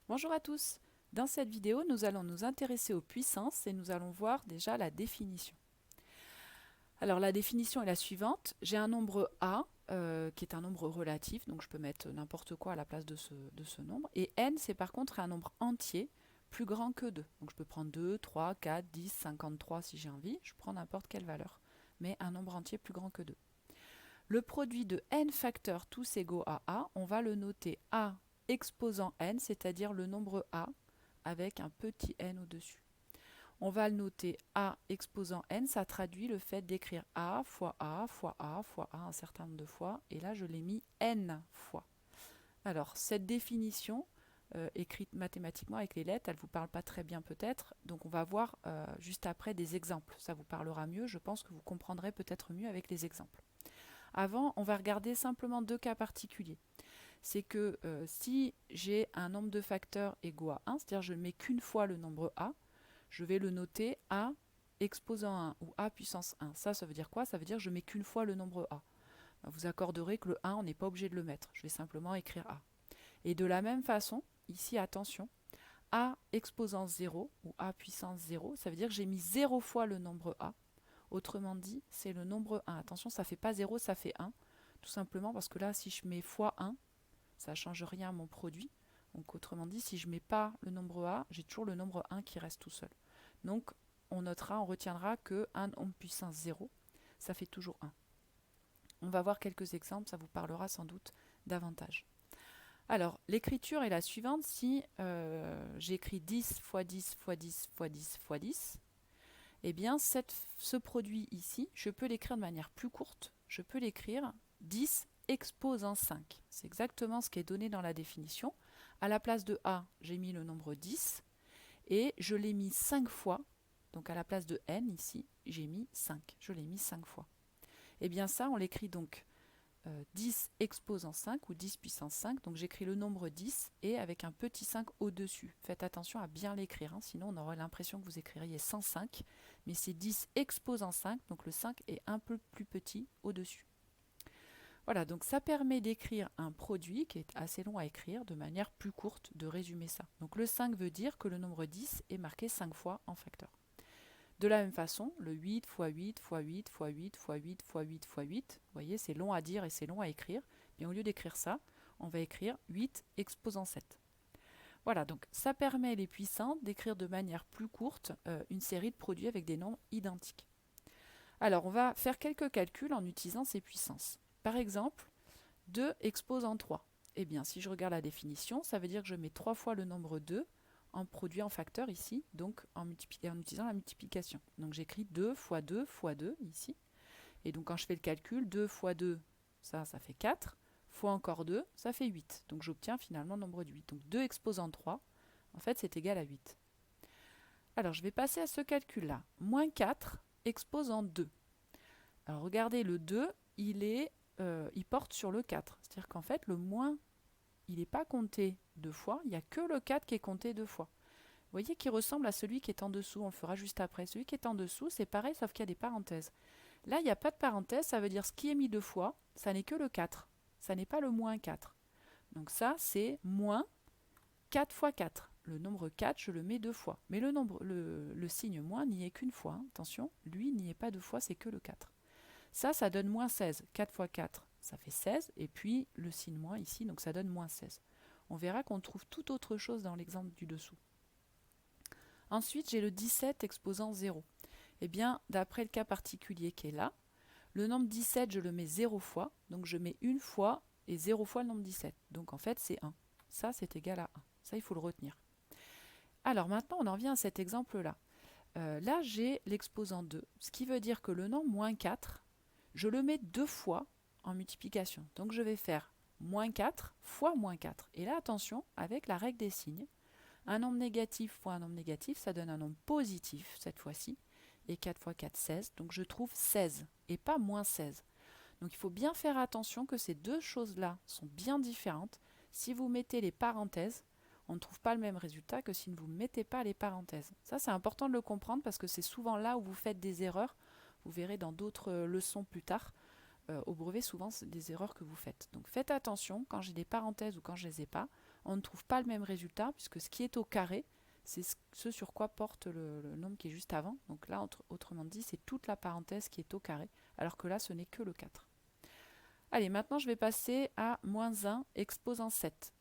Bonjour à tous. Dans cette vidéo, nous allons nous intéresser aux puissances et nous allons voir déjà la définition. Alors la définition est la suivante. J'ai un nombre A qui est un nombre relatif, donc je peux mettre n'importe quoi à la place de ce nombre. Et n, c'est par contre un nombre entier plus grand que 2. Donc je peux prendre 2, 3, 4, 10, 53 si j'ai envie. Je prends n'importe quelle valeur, mais un nombre entier plus grand que 2. Le produit de n facteurs tous égaux à A, on va le noter A exposant n, c'est-à-dire le nombre A avec un petit n au-dessus. On va le noter A exposant n, ça traduit le fait d'écrire A fois A fois A fois A un certain nombre de fois, et là je l'ai mis n fois. Alors cette définition, écrite mathématiquement avec les lettres, elle ne vous parle pas très bien peut-être, donc on va voir juste après des exemples. Ça vous parlera mieux, je pense que vous comprendrez peut-être mieux avec les exemples. Avant, on va regarder simplement deux cas particuliers. C'est que si j'ai un nombre de facteurs égaux à 1, c'est-à-dire je ne mets qu'une fois le nombre A, je vais le noter A exposant 1 ou A puissance 1. Ça veut dire quoi? Ça veut dire que je mets qu'une fois le nombre A. Vous accorderez que le 1, on n'est pas obligé de le mettre. Je vais simplement écrire A. Et de la même façon, ici, attention, A exposant 0 ou A puissance 0, ça veut dire que j'ai mis 0 fois le nombre A. Autrement dit, c'est le nombre 1. Attention, ça ne fait pas 0, ça fait 1. Tout simplement parce que là, si je mets fois 1, ça ne change rien à mon produit. Donc autrement dit, si je ne mets pas le nombre A, j'ai toujours le nombre 1 qui reste tout seul. Donc on retiendra que 1 nombre puissance 0, ça fait toujours 1. On va voir quelques exemples, ça vous parlera sans doute davantage. Alors, l'écriture est la suivante. Si j'écris 10 fois 10 fois 10 fois 10 fois 10, eh bien ce produit ici, je peux l'écrire de manière plus courte. Je peux l'écrire 10 exposant 5. C'est exactement ce qui est donné dans la définition. À la place de A, j'ai mis le nombre 10 et je l'ai mis 5 fois. Donc à la place de n ici, j'ai mis 5. Je l'ai mis 5 fois. Et bien ça, on l'écrit donc 10 exposant 5 ou 10 puissance 5. Donc j'écris le nombre 10 et avec un petit 5 au-dessus. Faites attention à bien l'écrire, hein, sinon on aurait l'impression que vous écririez 105. Mais c'est 10 exposant 5, donc le 5 est un peu plus petit au-dessus. Voilà, donc ça permet d'écrire un produit qui est assez long à écrire de manière plus courte, de résumer ça. Donc le 5 veut dire que le nombre 10 est marqué 5 fois en facteur. De la même façon, le 8 fois 8 fois 8 fois 8 fois 8 fois 8 fois 8, vous voyez, c'est long à dire et c'est long à écrire. Bien, au lieu d'écrire ça, on va écrire 8 exposant 7. Voilà, donc ça permet les puissances d'écrire de manière plus courte une série de produits avec des nombres identiques. Alors, on va faire quelques calculs en utilisant ces puissances. Par exemple, 2 exposant 3. Eh bien, si je regarde la définition, ça veut dire que je mets 3 fois le nombre 2 en produit en facteur ici, donc en utilisant la multiplication. Donc j'écris 2 fois 2 fois 2 ici. Et donc quand je fais le calcul, 2 fois 2, ça fait 4, fois encore 2, ça fait 8. Donc j'obtiens finalement le nombre de 8. Donc 2 exposant 3, en fait, c'est égal à 8. Alors je vais passer à ce calcul-là. Moins 4 exposant 2. Alors regardez, le 2, il porte sur le 4. C'est-à-dire qu'en fait, le moins, il n'est pas compté deux fois, il n'y a que le 4 qui est compté deux fois. Vous voyez qu'il ressemble à celui qui est en dessous, on le fera juste après. Celui qui est en dessous, c'est pareil, sauf qu'il y a des parenthèses. Là, il n'y a pas de parenthèse, ça veut dire ce qui est mis deux fois, ça n'est que le 4. Ça n'est pas le moins 4. Donc ça, c'est moins 4 fois 4. Le nombre 4, je le mets deux fois. Mais le signe moins n'y est qu'une fois. Hein. Attention, lui n'y est pas deux fois, c'est que le 4. Ça donne moins 16. 4 fois 4, ça fait 16. Et puis le signe moins ici, donc ça donne moins 16. On verra qu'on trouve tout autre chose dans l'exemple du dessous. Ensuite, j'ai le 17 exposant 0. Eh bien, d'après le cas particulier qui est là, le nombre 17, je le mets 0 fois. Donc je mets une fois et 0 fois le nombre 17. Donc en fait, c'est 1. Ça, c'est égal à 1. Ça, il faut le retenir. Alors maintenant, on en vient à cet exemple-là. Là, j'ai l'exposant 2, ce qui veut dire que le nombre moins 4, je le mets deux fois en multiplication. Donc je vais faire moins 4 fois moins 4. Et là, attention, avec la règle des signes, un nombre négatif fois un nombre négatif, ça donne un nombre positif cette fois-ci. Et 4 fois 4, 16. Donc je trouve 16 et pas moins 16. Donc il faut bien faire attention que ces deux choses-là sont bien différentes. Si vous mettez les parenthèses, on ne trouve pas le même résultat que si vous ne mettez pas les parenthèses. Ça, c'est important de le comprendre parce que c'est souvent là où vous faites des erreurs. Vous verrez dans d'autres leçons plus tard. Au brevet, souvent, c'est des erreurs que vous faites. Donc faites attention quand j'ai des parenthèses ou quand je ne les ai pas. on ne trouve pas le même résultat, puisque ce qui est au carré, c'est ce sur quoi porte le nombre qui est juste avant. Donc là, autrement dit, c'est toute la parenthèse qui est au carré, alors que là, ce n'est que le 4. Allez, maintenant, je vais passer à moins 1 exposant 7.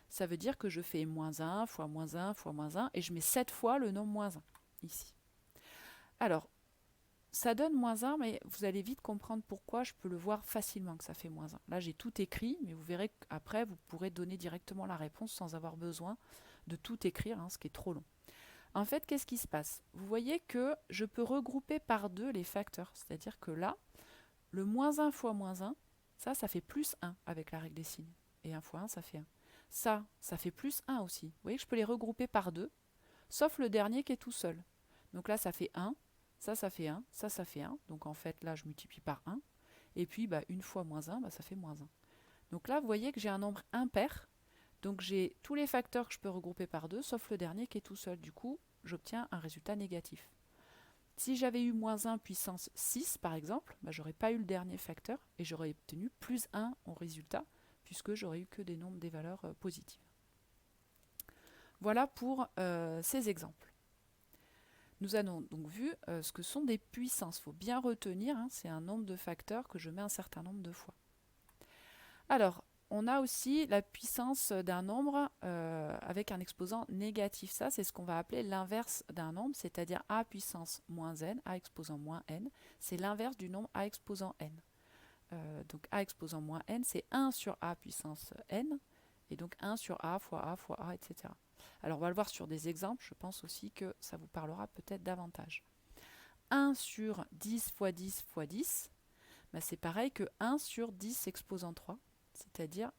Ça veut dire que je fais moins 1 fois moins 1 fois moins 1, et je mets 7 fois le nombre moins 1, ici. Alors, ça donne moins 1, mais vous allez vite comprendre pourquoi. Je peux le voir facilement que ça fait moins 1. Là, j'ai tout écrit, mais vous verrez qu'après, vous pourrez donner directement la réponse sans avoir besoin de tout écrire, ce qui est trop long. En fait, qu'est-ce qui se passe? Vous voyez que je peux regrouper par 2 les facteurs. C'est-à-dire que là, le moins 1 fois moins 1, ça fait plus 1 avec la règle des signes. Et 1 fois 1, ça fait 1. Ça fait plus 1 aussi. Vous voyez que je peux les regrouper par 2, sauf le dernier qui est tout seul. Donc là, ça fait 1. Ça fait 1, ça fait 1. Donc en fait, là, je multiplie par 1. Et puis, une fois moins 1, ça fait moins 1. Donc là, vous voyez que j'ai un nombre impair. Donc j'ai tous les facteurs que je peux regrouper par 2, sauf le dernier qui est tout seul. Du coup, j'obtiens un résultat négatif. Si j'avais eu moins 1 puissance 6, par exemple, j'aurais pas eu le dernier facteur et j'aurais obtenu plus 1 en résultat, puisque j'aurais eu que des nombres des valeurs positives. Voilà pour ces exemples. Nous avons donc vu ce que sont des puissances. Il faut bien retenir, c'est un nombre de facteurs que je mets un certain nombre de fois. Alors, on a aussi la puissance d'un nombre avec un exposant négatif. Ça, c'est ce qu'on va appeler l'inverse d'un nombre, c'est-à-dire a puissance moins n, a exposant moins n. C'est l'inverse du nombre a exposant n. Donc a exposant moins n, c'est 1 sur a puissance n, et donc 1 sur a, etc. Alors on va le voir sur des exemples, je pense aussi que ça vous parlera peut-être davantage. 1 sur 10 fois 10 fois 10, c'est pareil que 1 sur 10 exposant 3, c'est-à-dire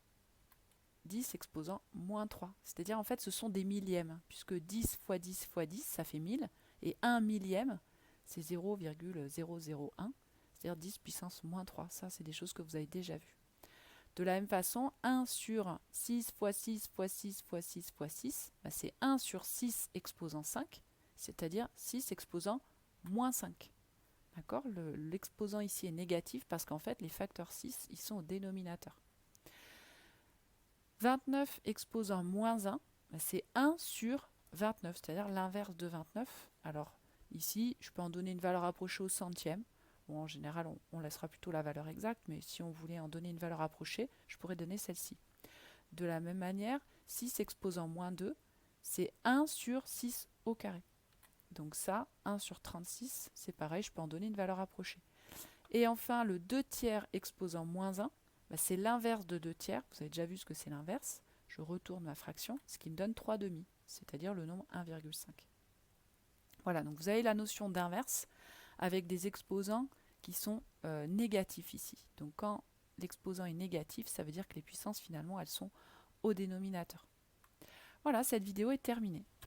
10 exposant moins 3. C'est-à-dire en fait ce sont des millièmes, puisque 10 fois 10 fois 10, ça fait 1000, et 1 millième, c'est 0,001, c'est-à-dire 10 puissance moins 3. Ça, c'est des choses que vous avez déjà vues. De la même façon, 1 sur 6 fois 6 fois 6 fois 6 fois 6, c'est 1 sur 6 exposant 5, c'est-à-dire 6 exposant moins 5. D'accord? L'exposant ici est négatif parce qu'en fait, les facteurs 6, ils sont au dénominateur. 29 exposant moins 1, c'est 1 sur 29, c'est-à-dire l'inverse de 29. Alors, ici, je peux en donner une valeur approchée au centième. Bon, en général, on laissera plutôt la valeur exacte, mais si on voulait en donner une valeur approchée, je pourrais donner celle-ci. De la même manière, 6 exposant moins 2, c'est 1 sur 6 au carré. Donc ça, 1 sur 36, c'est pareil, je peux en donner une valeur approchée. Et enfin, le 2 tiers exposant moins 1, c'est l'inverse de 2 tiers. Vous avez déjà vu ce que c'est l'inverse. Je retourne ma fraction, ce qui me donne 3 demi, c'est-à-dire le nombre 1,5. Voilà, donc vous avez la notion d'inverse avec des exposants qui sont négatifs ici. Donc quand l'exposant est négatif, ça veut dire que les puissances finalement elles sont au dénominateur. Voilà, cette vidéo est terminée.